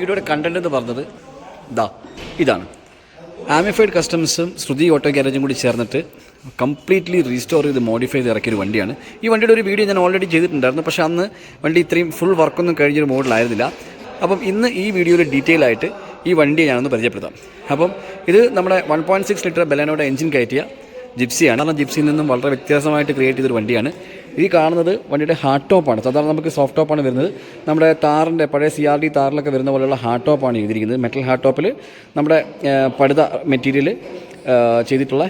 വീഡിയോയുടെ കണ്ടന്റ് എന്ന് പറഞ്ഞത് ഇതാണ്. ആമിഫൈഡ് കസ്റ്റംസും ശ്രുതി ഓട്ടോ ഗ്യാരേജും കൂടി ചേർന്നിട്ട് കംപ്ലീറ്റ്ലി റീസ്റ്റോർ ചെയ്ത് മോഡിഫൈ ചെയ്ത് ഇറക്കിയൊരു വണ്ടിയാണ്. ഈ വണ്ടിയുടെ ഒരു വീഡിയോ ഞാൻ ഓൾറെഡി ചെയ്തിട്ടുണ്ടായിരുന്നു. പക്ഷേ അന്ന് വണ്ടി ഇത്രയും ഫുൾ വർക്കൊന്നും കഴിഞ്ഞൊരു മോഡലായിരുന്നില്ല. അപ്പം ഇന്ന് ഈ വീഡിയോയിൽ ഡീറ്റെയിൽ ആയിട്ട് ഈ വണ്ടിയെ ഞാനൊന്ന് പരിചയപ്പെടുത്താം. അപ്പം ഇത് നമ്മുടെ 1.6 ലിറ്റർ ബെലനോയുടെ എഞ്ചിൻ കയറ്റിയ ജിപ്സിയാണ്. കാരണം ജിപ്സിയിൽ നിന്നും വളരെ വ്യത്യാസമായിട്ട് ക്രിയേറ്റ് ചെയ്തൊരു വണ്ടിയാണ്. ഈ കാണുന്നത് വണ്ടിയുടെ ഹാർഡ് ടോപ്പാണ്. സാധാരണ നമുക്ക് സോഫ്റ്റ് ടോപ്പാണ് വരുന്നത്. നമ്മുടെ താറിൻ്റെ പഴയ CRD താറിലൊക്കെ വരുന്ന പോലെയുള്ള ഹാർഡ് ടോപ്പാണ് ചെയ്തിരിക്കുന്നത്. മെറ്റൽ ഹാർഡ് ടോപ്പിൽ നമ്മുടെ പടുത മെറ്റീരിയൽ ചെയ്തിട്ടുള്ള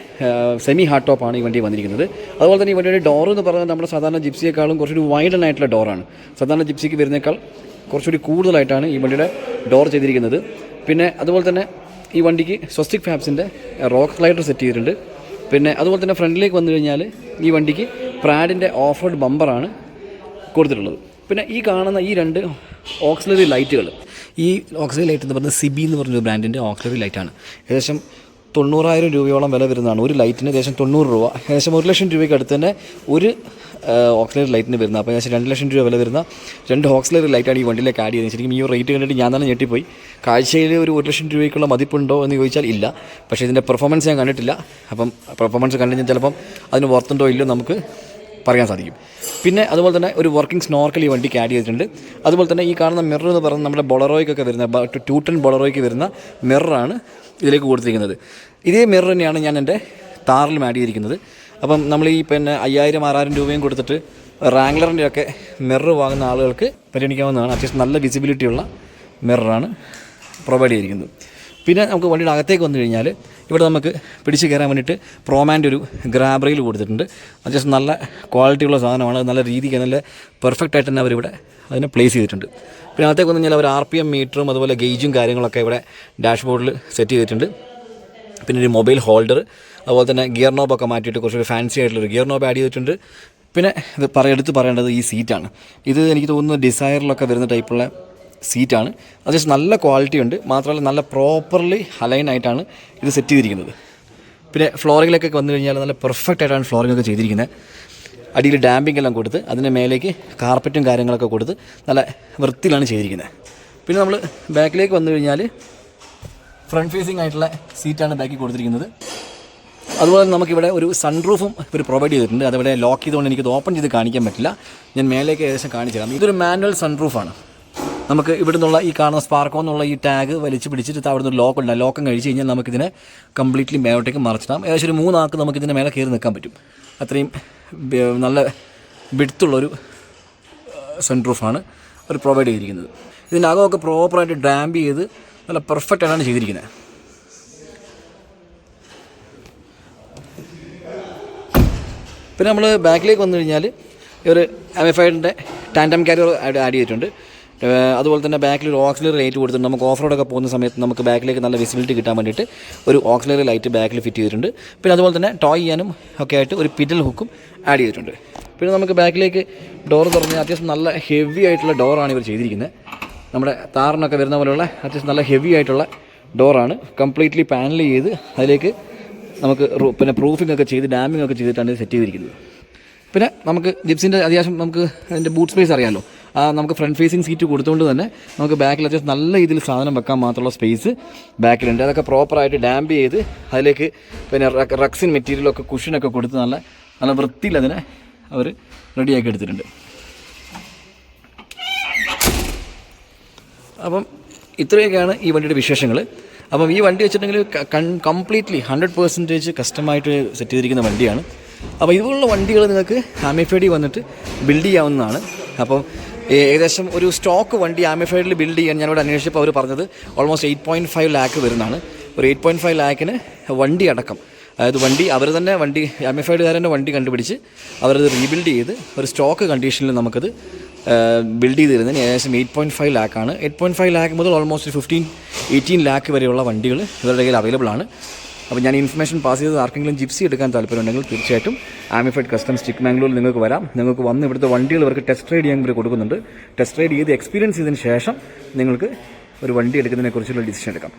സെമി ഹാർഡ് ടോപ്പാണ് ഈ വണ്ടി വന്നിരിക്കുന്നത്. അതുപോലെ തന്നെ ഈ വണ്ടിയുടെ ഡോർ എന്ന് പറയുന്നത് നമ്മുടെ സാധാരണ ജിപ്സിയേക്കാളും കുറച്ചുകൂടി വൈഡൻ ആയിട്ടുള്ള ഡോറാണ്. സാധാരണ ജിപ്സിക്ക് വരുന്നേക്കാൾ കുറച്ചുകൂടി കൂടുതലായിട്ടാണ് ഈ വണ്ടിയുടെ ഡോർ ചെയ്തിരിക്കുന്നത്. പിന്നെ അതുപോലെ തന്നെ ഈ വണ്ടിക്ക് സ്വസ്തിക് ഫാബ്സിൻ്റെ റോക്ക് സ്ലൈഡർ സെറ്റ് ചെയ്തിട്ടുണ്ട്. പിന്നെ അതുപോലെ തന്നെ ഫ്രണ്ടിലേക്ക് വന്നു കഴിഞ്ഞാൽ ഈ വണ്ടിക്ക് പ്രാഡിൻ്റെ ഓഫ് റോഡ് ബമ്പറാണ് കൊടുത്തിട്ടുള്ളത്. പിന്നെ ഈ കാണുന്ന ഈ രണ്ട് ഓക്സിലറി ലൈറ്റുകൾ, ഈ ഓക്സിലറി ലൈറ്റ് എന്ന് പറയുന്നത് സിബി എന്ന് പറഞ്ഞൊരു ബ്രാൻഡിൻ്റെ ഓക്സിലറി ലൈറ്റാണ്. ഏകദേശം 90,000 രൂപയോളം വില വരുന്നതാണ് ഒരു ലൈറ്റിന്. ഏകദേശം 90 രൂപ, ഏകദേശം 1 ലക്ഷം രൂപയ്ക്ക് അടുത്ത് തന്നെ ഒരു ഓക്സിലറി ലൈറ്റിന് വരുന്നത്. അപ്പോൾ ഏകദേശം 2 ലക്ഷം രൂപ വില വരുന്ന 2 ഓക്സിലറി ലൈറ്റാണ് ഈ വണ്ടിയിലേക്ക് ആഡ് ചെയ്തത്. ശരിക്കും ഈ റേറ്റ് കണ്ടിട്ട് ഞാൻ തന്നെ ഞെട്ടിപ്പോയി. കാഴ്ചയിൽ ഒരു 1 ലക്ഷം രൂപയ്ക്കുള്ള മതിപ്പുണ്ടോ എന്ന് ചോദിച്ചാൽ ഇല്ല. പക്ഷേ ഇതിൻ്റെ പെർഫോമൻസ് ഞാൻ കണ്ടിട്ടില്ല. അപ്പം പെർഫോമൻസ് കണ്ടു കഴിഞ്ഞാൽ ചിലപ്പം അതിന് വർത്തുണ്ടോ ഇല്ലയോ നമുക്ക് പറയാൻ സാധിക്കും. പിന്നെ അതുപോലെ തന്നെ ഒരു വർക്കിംഗ് സ്നോർക്കൽ ഈ വണ്ടിക്ക് ആഡ് ചെയ്തിട്ടുണ്ട്. അതുപോലെ തന്നെ ഈ കാണുന്ന മിറർ എന്ന് പറയുന്നത് നമ്മുടെ ബൊളറോയ്ക്കൊക്കെ വരുന്ന 2 ടൺ ബൊളറോയ്ക്ക് വരുന്ന മിററാണ് ഇതിലേക്ക് കൊടുത്തിരിക്കുന്നത്. ഇതേ മിറർ തന്നെയാണ് ഞാൻ എൻ്റെ താറിലും ആഡ് ചെയ്തിരിക്കുന്നത്. അപ്പം നമ്മൾ ഈ 5,000-6,000 രൂപയും കൊടുത്തിട്ട് റാംഗ്ലറിൻ്റെ ഒക്കെ മിറർ വാങ്ങുന്ന ആളുകൾക്ക് പരിഗണിക്കാവുന്നതാണ്. അത്യാവശ്യം നല്ല വിസിബിലിറ്റിയുള്ള മിററാണ് പ്രൊവൈഡ് ചെയ്തിരിക്കുന്നത്. പിന്നെ നമുക്ക് വണ്ടിയുടെ അകത്തേക്ക് വന്നു കഴിഞ്ഞാൽ ഇവിടെ നമുക്ക് പിടിച്ച് കയറാൻ വേണ്ടിയിട്ട് പ്രോമാൻ്റെ ഒരു ഗ്രാബ് റെയിൽ കൊടുത്തിട്ടുണ്ട്. അത്യാവശ്യം നല്ല ക്വാളിറ്റിയുള്ള സാധനമാണ്. നല്ല രീതിക്ക് നല്ല പെർഫെക്റ്റ് ആയിട്ട് തന്നെ അവരിവിടെ അതിനെ പ്ലേസ് ചെയ്തിട്ടുണ്ട്. പിന്നെ അകത്തേക്ക് വന്നു കഴിഞ്ഞാൽ അവർ RPM മീറ്ററും അതുപോലെ ഗേജും കാര്യങ്ങളൊക്കെ ഇവിടെ ഡാഷ്ബോർഡിൽ സെറ്റ് ചെയ്തിട്ടുണ്ട്. പിന്നെ ഒരു മൊബൈൽ ഹോൾഡർ, അതുപോലെ തന്നെ ഗിയർ നോബൊക്കെ മാറ്റിയിട്ട് കുറച്ചൊരു ഫാൻസി ആയിട്ടുള്ളൊരു ഗിയർ നോബ് ആഡ് ചെയ്തിട്ടുണ്ട്. പിന്നെ ഇത് എടുത്ത് പറയേണ്ടത് ഈ സീറ്റാണ്. ഇത് എനിക്ക് തോന്നുന്നു ഡിസയറിലൊക്കെ വരുന്ന ടൈപ്പുള്ള സീറ്റാണ്. അത്യാവശ്യം നല്ല ക്വാളിറ്റി ഉണ്ട്. മാത്രമല്ല നല്ല പ്രോപ്പർലി അലൈൻ ആയിട്ടാണ് ഇത് സെറ്റ് ചെയ്തിരിക്കുന്നത്. പിന്നെ ഫ്ലോറിങ്ങിലൊക്കെ വന്നു കഴിഞ്ഞാൽ നല്ല പെർഫെക്റ്റ് ആയിട്ടാണ് ഫ്ലോറിംഗ് ഒക്കെ ചെയ്തിരിക്കുന്നത്. അടിയിൽ ഡാമ്പിംഗ് എല്ലാം കൊടുത്ത് അതിൻ്റെ മേലേക്ക് കാർപ്പറ്റും കാര്യങ്ങളൊക്കെ കൊടുത്ത് നല്ല വൃത്തിയിലാണ് ചെയ്തിരിക്കുന്നത്. പിന്നെ നമ്മൾ ബാക്കിലേക്ക് വന്നു കഴിഞ്ഞാൽ ഫ്രണ്ട് ഫേസിങ് ആയിട്ടുള്ള സീറ്റാണ് ബാക്കിൽ കൊടുത്തിരിക്കുന്നത്. അതുപോലെ നമുക്കിവിടെ ഒരു സൺറൂഫും ഇവർ പ്രൊവൈഡ് ചെയ്തിട്ടുണ്ട്. അതവിടെ ലോക്ക് ചെയ്തുകൊണ്ട് എനിക്കത് ഓപ്പൺ ചെയ്ത് കാണിക്കാൻ പറ്റില്ല. ഞാൻ മേലേക്ക് ഏകദേശം കാണിച്ചു തരാം. ഇതൊരു മാനുവൽ സൺറൂഫാണ്. നമുക്ക് ഇവിടെ നിന്നുള്ള ഈ കാണുന്ന സ്പാർക്കോ എന്നുള്ള ഈ ടാഗ് വലിച്ച് പിടിച്ചിട്ട് അവിടെ നിന്ന് ലോക്ക് ഉണ്ട്. ലോക്കം കഴിച്ച് കഴിഞ്ഞാൽ നമുക്കിതിനെ കംപ്ലീറ്റ്ലി മേലോട്ടേക്ക് മറിച്ചിടാം. ഏകദേശം ഒരു 3 ആൾക്ക് നമുക്കിതിൻ്റെ മേലെ കയറി നിൽക്കാൻ പറ്റും. അത്രയും നല്ല വിഡ്ത്തുള്ളൊരു സൺറൂഫാണ് അവർ പ്രൊവൈഡ് ചെയ്തിരിക്കുന്നത്. ഇതിൻ്റെ അകമൊക്കെ പ്രോപ്പറായിട്ട് ഡാമ്പ് ചെയ്ത് നല്ല പെർഫെക്റ്റ് ആയിട്ടാണ് ചെയ്തിരിക്കുന്നത്. പിന്നെ നമ്മൾ ബാക്കിലേക്ക് വന്നു കഴിഞ്ഞാൽ ഒരു ആമിഫൈഡിൻ്റെ ടാൻഡം കാരിയർ ആഡ് ചെയ്തിട്ടുണ്ട്. അതുപോലെ തന്നെ ബാക്കിൽ ഒരു ഓക്സിലറി ലൈറ്റ് കൊടുത്തിട്ടുണ്ട്. നമുക്ക് ഓഫ് റോഡൊക്കെ പോകുന്ന സമയത്ത് നമുക്ക് ബാക്കിലേക്ക് നല്ല വിസിബിലിറ്റി കിട്ടാൻ വേണ്ടിയിട്ട് ഒരു ഓക്സിലറി ലൈറ്റ് ബാക്കിൽ ഫിറ്റ് ചെയ്തിട്ടുണ്ട്. പിന്നെ അതുപോലെ തന്നെ ടോയ് ചെയ്യാനും ഒക്കെ ആയിട്ട് ഒരു പിഡൽ ഹുക്കും ആഡ് ചെയ്തിട്ടുണ്ട്. പിന്നെ നമുക്ക് ബാക്കിലേക്ക് ഡോർ തുറന്ന് അത്യാവശ്യം നല്ല ഹെവി ആയിട്ടുള്ള ഡോറാണ് ഇവർ ചെയ്തിരിക്കുന്നത്. നമ്മുടെ താറിനൊക്കെ വരുന്ന പോലെയുള്ള അത്യാവശ്യം നല്ല ഹെവി ആയിട്ടുള്ള ഡോറാണ്. കംപ്ലീറ്റ്ലി പാനൽ ചെയ്ത് അതിലേക്ക് നമുക്ക് പിന്നെ പ്രൂഫിംഗ് ഒക്കെ ചെയ്ത് ഡാമിംഗ് ഒക്കെ ചെയ്തിട്ടാണ് ഇത് സെറ്റ് ചെയ്തിരിക്കുന്നത്. പിന്നെ നമുക്ക് ജിപ്സിൻ്റെ അത്യാവശ്യം നമുക്ക് അതിൻ്റെ ബൂട്ട് സ്പേസ് അറിയാമല്ലോ. നമുക്ക് ഫ്രണ്ട് ഫേസിങ് സീറ്റ് കൊടുത്തുകൊണ്ട് തന്നെ നമുക്ക് ബാക്കിൽ അത്യാവശ്യം നല്ല രീതിയിൽ സാധനം വെക്കാൻ മാത്രമുള്ള സ്പേസ് ബാക്കിലുണ്ട്. അതൊക്കെ പ്രോപ്പറായിട്ട് ഡാമ്പ് ചെയ്ത് അതിലേക്ക് പിന്നെ റക്സിൻ മെറ്റീരിയലൊക്കെ കുഷനൊക്കെ കൊടുത്ത് നല്ല വൃത്തിയിൽ അതിനെ അവർ റെഡിയാക്കി എടുത്തിട്ടുണ്ട്. അപ്പം ഇത്രയൊക്കെയാണ് ഈ വണ്ടിയുടെ വിശേഷങ്ങൾ. അപ്പം ഈ വണ്ടി വെച്ചിട്ടുണ്ടെങ്കിൽ കംപ്ലീറ്റ്ലി 100% കസ്റ്റമായിട്ട് സെറ്റ് ചെയ്തിരിക്കുന്ന വണ്ടിയാണ്. അപ്പോൾ ഇതുപോലുള്ള വണ്ടികൾ നിങ്ങൾക്ക് ആമിഫൈഡിൽ വന്നിട്ട് ബിൽഡ് ചെയ്യാവുന്നതാണ്. അപ്പം ഏകദേശം ഒരു സ്റ്റോക്ക് വണ്ടി ആമിഫൈഡിൽ ബിൽഡ് ചെയ്യാൻ ഞാനിവിടെ അന്വേഷിച്ചപ്പോൾ അവർ പറഞ്ഞത് ഓൾമോസ്റ്റ് 8.5 ലാക്ക് വരുന്നതാണ്. ഒരു 8.5 ലാക്കിന് വണ്ടി അടക്കം, അതായത് വണ്ടി അവർ തന്നെ ആമിഫൈഡുകാരൻ്റെ വണ്ടി കണ്ടുപിടിച്ച് അവരത് റീബിൽഡ് ചെയ്ത് ഒരു സ്റ്റോക്ക് കണ്ടീഷനിൽ നമുക്കത് ബിൽഡ് ചെയ്ത് തരുന്നതിന് ഏകദേശം 8.5 ലാക്കാണ്. 8.5 ലാക്ക് മുതൽ ഓൾമോസ്റ്റ് 15-18 ലാക്ക് വരെയുള്ള വണ്ടികൾ ഇവരുടെ കയ്യിൽ അവൈലബിൾ ആണ്. അപ്പോൾ ഞാൻ ഇൻഫർമേഷൻ പാസ് ചെയ്ത് ആർക്കെങ്കിലും ജിപ്സി എടുക്കാൻ താല്പര്യമുണ്ടെങ്കിൽ തീർച്ചയായിട്ടും ആമിഫൈഡ് കസ്റ്റംസ് ചിക്ക്മംഗ്ലൂരിൽ നിങ്ങൾക്ക് വരാം. നിങ്ങൾക്ക് വന്ന് ഇവിടുത്തെ വണ്ടികൾ ഇവർക്ക് ടെസ്റ്റ് റൈഡ് ചെയ്യാൻ ഇവർ കൊടുക്കുന്നുണ്ട്. ടെസ്റ്റ് റൈഡ് ചെയ്ത് എക്സ്പീരിയൻസ് ചെയ്തതിന് ശേഷം നിങ്ങൾക്ക് ഒരു വണ്ടി എടുക്കുന്നതിനെക്കുറിച്ചുള്ള ഡിസിഷൻ എടുക്കാം.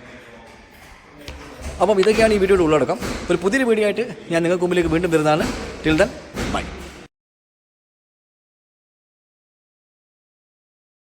അപ്പം ഇതൊക്കെയാണ് ഈ വീഡിയോയുടെ ഉള്ളടക്കം. ഒരു പുതിയൊരു വീഡിയോ ആയിട്ട് ഞാൻ നിങ്ങൾക്ക് മുമ്പിലേക്ക് വീണ്ടും വരുന്നതാണ്. Till then bye.